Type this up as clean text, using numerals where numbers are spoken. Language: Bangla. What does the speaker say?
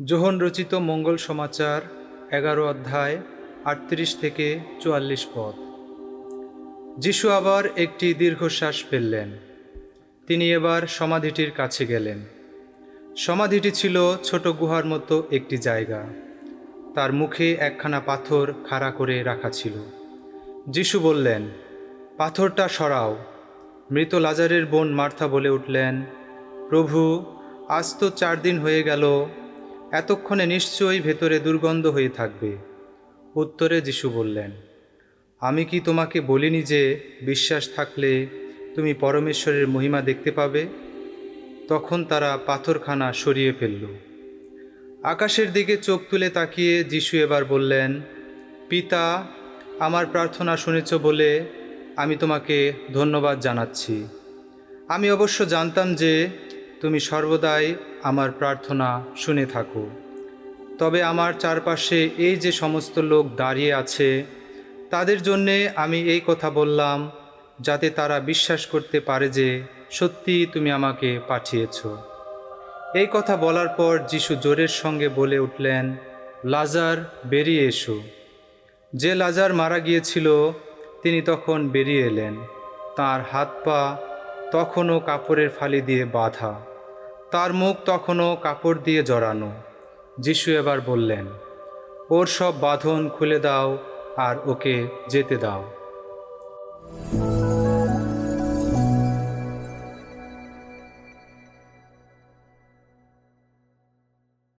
যোহন রচিত মঙ্গল সমাচার 11 অধ্যায় 38 থেকে 44 পদ। যিশু আবার একটি দীর্ঘশ্বাস ফেললেন। তিনি এবার সমাধিটির কাছে গেলেন। সমাধিটি ছিল ছোট গুহার মতো একটি জায়গা। তার মুখে একখানা পাথর খাড়া করে রাখা ছিল। যিশু বললেন, পাথরটা সরাও। মৃত লাজারের বোন মার্থা বলে উঠলেন, প্রভু, আজ তো 4 দিন হয়ে গেল, এতক্ষণে নিশ্চয়ই ভেতরে দুর্গন্ধ হয়ে থাকবে। উত্তরে যিশু বললেন, আমি কি তোমাকে বলিনি যে বিশ্বাস থাকলে তুমি পরমেশ্বরের মহিমা দেখতে পাবে? তখন তারা পাথরখানা সরিয়ে ফেলল। আকাশের দিকে চোখ তুলে তাকিয়ে যিশু এবার বললেন, পিতা, আমার প্রার্থনা শুনেছ বলে আমি তোমাকে ধন্যবাদ জানাচ্ছি। আমি অবশ্য জানতাম যে তুমি সর্বদাই আমার প্রার্থনা শুনে থাকো। তবে আমার চারপাশে এই যে সমস্ত লোক দাঁড়িয়ে আছে, তাদের জন্যে আমি এই কথা বললাম, যাতে তারা বিশ্বাস করতে পারে যে সত্যি তুমি আমাকে পাঠিয়েছ। এই কথা বলার পর যিশু জোরের সঙ্গে বলে উঠলেন, লাজার, বেরিয়ে এসো। যে লাজার মারা গিয়েছিল তিনি তখন বেরিয়ে এলেন। তাঁর হাত পা তখনও কাপড়ের ফালি দিয়ে বাঁধা, তার মুখ তখনও কাপড় দিয়ে জড়ানো। যিশু এবার বললেন, ওর সব বাঁধন খুলে দাও আর ওকে যেতে দাও।